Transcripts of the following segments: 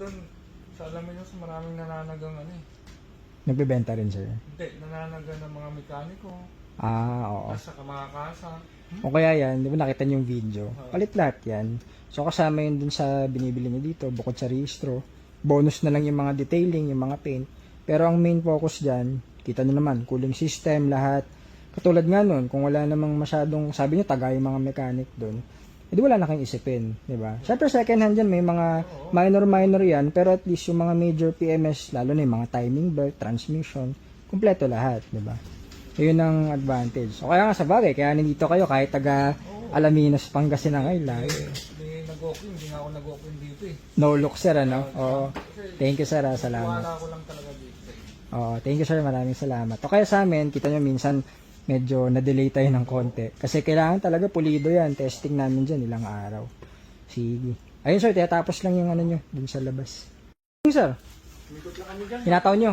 doon, sa alam mo sa maraming nananagang ano eh. Nagbebenta rin, sir. Hindi, nananagang ng mga mekaniko. Oo. Sa mga kasa. O kaya yan, di ba nakita niyo yung video? Palit lahat yan. So kasama yun dun sa binibili niyo dito, bukod sa registro. Bonus na lang yung mga detailing, yung mga paint. Pero ang main focus dyan, kita niyo naman, cooling system, lahat. Katulad nga nun, kung wala namang masyadong, sabi niyo, tagay yung mga mechanic dun, edi wala na kayong isipin, di ba? Siyempre second hand dyan, may mga minor yan, pero at least yung mga major PMS, lalo na yung mga timing belt, transmission, kumpleto lahat, di ba? Yun ang advantage. O kaya nga sa bagay, kaya nandito kayo, kahit taga Alaminos, Pangasinan kayo, lagi. Hindi nga ako nag-walk-in dito eh. No look, sir, ano? Oo. Thank you, sir, salamat. Wala ko lang talaga dito eh. Oo, thank you, sir, maraming salamat. O kaya sa amin, kita nyo minsan, medyo na-delay tayo ng konti. Kasi kailangan talaga pulido yan. Testing namin dyan ilang araw. Sige. Ayun, sir, tinatapos lang yung ano nyo, dun sa labas. Sir, Umikot lang kami dyan. hinataw nyo.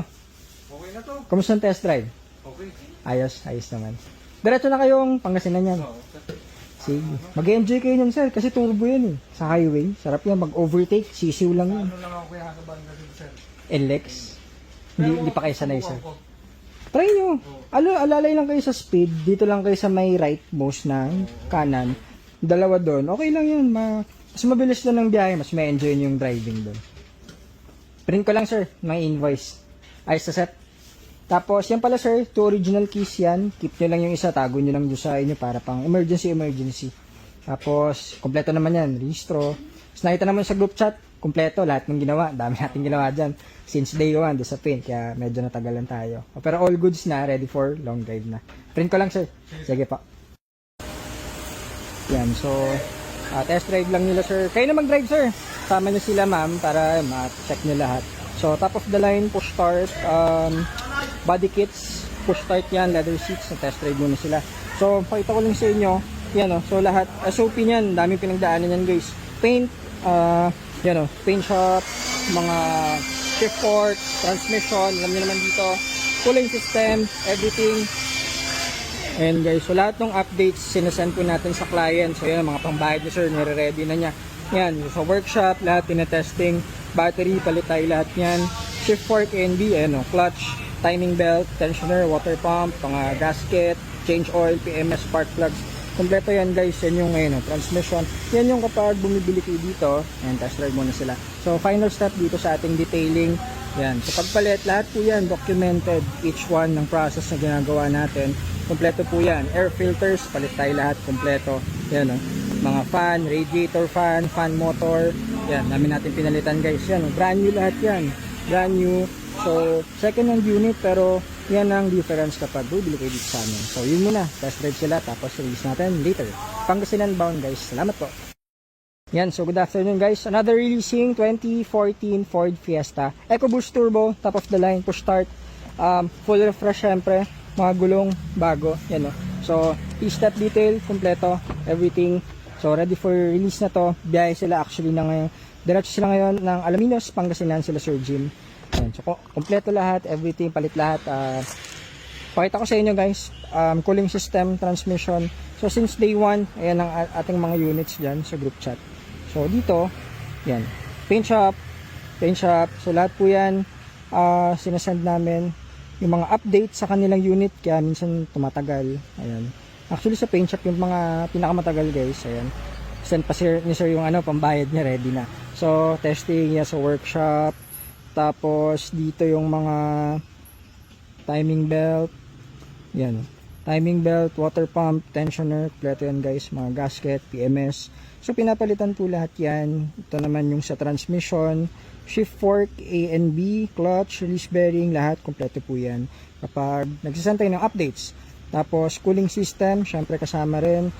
Okay na to. Kumusta ang test drive? Okay. Ayos naman. Diretso na kayong Pangasinan yan. Oo. Sige. Mag-enjoy kayo yan, sir, kasi turbo yan eh. Sa highway. Sarap yan, mag-overtake, sisiw lang yan. Ano lang ako kaya sa banda din, sir. NLEX. Hindi pa kayo sanay, sir. Subukan ko. Try nyo. Alalay lang kayo sa speed. Dito lang kayo sa may right most ng kanan. Dalawa doon. Okay lang yun. Mas mabilis na ng biyahe. Mas may enjoy yung driving doon. Print ko lang, sir. May invoice. Ayos na set. Tapos, yan pala, sir. 2 original keys yan. Keep nyo lang yung isa. Tago nyo lang doon sa inyo para pang emergency. Tapos, kompleto naman yan. Registro. Tapos, nakita naman sa group chat. Kompleto. Lahat ng ginawa. Dami natin ginawa dyan. Since day 1, doon sa paint. Kaya medyo natagalan tayo. Pero all goods na. Ready for long drive na. Print ko lang, sir. Sige pa. Yan. So, test drive lang nila, sir. Kayo na mag-drive, sir. Sama nyo sila, ma'am, para ma-check nyo lahat. So, top of the line, push start. Body kits. Push start yan. Leather seats. Test drive muna sila. So, pakita ko lang sa inyo. Yan, oh. So, lahat. SOP niyan. Daming pinagdaanan yan, guys. Paint. Yan, oh. Paint shop. Mga shift fork, transmission, alam niyo naman dito, cooling system, everything. And guys, so lahat ng updates sinasend po natin sa client. So yan, mga pangbayad niya, sir, nire-ready na niya. Yan, sa workshop, lahat tinetesting, battery, palit tayo lahat yan. Shift fork, ANB, ano, clutch, timing belt, tensioner, water pump, mga gasket, change oil, PMS, spark plugs. Kompleto yan, guys. Yan yung ngayon, transmission. Yan yung kapag bumibili kayo dito, and test drive muna sila. So, final step dito sa ating detailing. Yan. So, pagpalit, lahat po yan, documented. Each one ng process na ginagawa natin. Kompleto po yan. Air filters, palit tayo lahat, kompleto. Yan, oh. Mga fan, radiator fan, fan motor. Yan, namin natin pinalitan, guys. Yan, oh. Brand new lahat yan. Brand new. So, second hand unit, pero yan ang difference kapag bibili kayo dito sa amin. So, yun muna. Test drive sila, tapos release natin later. Pangasinan bound, guys. Salamat po. Yan, so good afternoon, guys. Another releasing 2014 Ford Fiesta. EcoBoost Turbo, top of the line, push start. Full refresh, syempre. Mga gulong, bago. Yan, o. So, e-step detail, kompleto, everything. So, ready for release na to. Biyahe sila actually na ngayon. Diretso sila ngayon ng Alaminos, Pangasinan sila, Sir Jim. Ayan, so, kompleto lahat, everything, palit lahat. Pakita ko sa inyo, guys, cooling system, transmission. So, since day 1, ayan ang ating mga units dyan sa group chat. So, dito, yan, paint shop. So, lahat po yan, sinasend namin yung mga update sa kanilang unit, kaya minsan tumatagal. Ayan. Actually, sa paint shop, yung mga pinakamatagal, guys, ayan. Send pa ni sir yung pambayad niya, ready na. So, testing niya sa workshop. Tapos dito yung mga timing belt. Yan. Timing belt, water pump, tensioner, kompleto yan, guys, mga gasket, PMS. So pinapalitan po lahat yan. Ito naman yung sa transmission, shift fork, A and B, clutch, release bearing, lahat kompleto po yan. Kapag nagsasend tayo ng updates. Tapos cooling system, syempre kasama rin.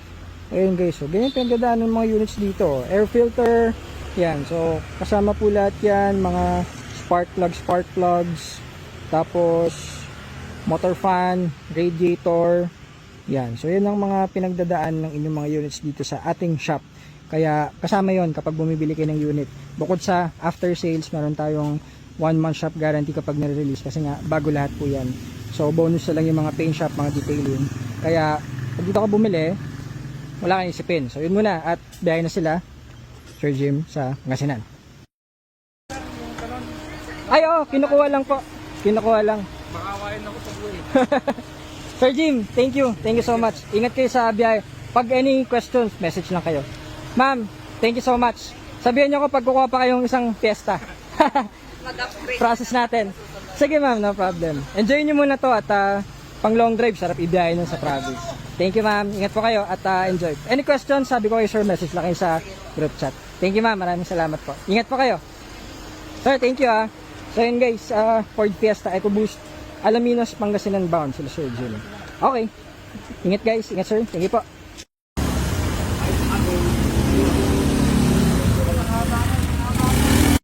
Ayun, guys, so ganyan pinagdadaan ng mga units dito. Air filter, yan. So kasama po lahat yan, mga spark plugs, tapos motor fan, radiator, yan. So yan ang mga pinagdadaan ng inyong mga units dito sa ating shop. Kaya kasama yon kapag bumibili kayo ng unit. Bukod sa after sales, meron tayong 1 month shop guarantee kapag nare-release kasi nga bago lahat po yan. So bonus na lang yung mga paint shop, mga detailing. Kaya pag dito ka bumili, wala kang isipin. So yun muna, at biyahe na sila, Sir Jim, sa Pangasinan. ka nun. Ay, oo, kinukuha lang po. Kinukuha lang. Makawain ako sa buhay. Sir Jim, thank you. Thank you so much. Ingat kayo sa biyahe. Pag any questions, message lang kayo. Ma'am, thank you so much. Sabihan niyo ako pag kukuha pa kayong isang fiesta. Process natin. Sige ma'am, no problem. Enjoy niyo muna to at pang long drive, sarap ibiyahe nun sa province. Thank you ma'am. Ingat po kayo at enjoy. Any questions, sabi ko kayo sir, message lang kayo sa group chat. Thank you ma'am. Maraming salamat po. Ingat po kayo. Sir, thank you ah. So yun guys, Ford Fiesta EcoBoost Alaminos Pangasinan bound sila Sir Jim. Okay. Ingat guys. Ingat sir. Thank you po.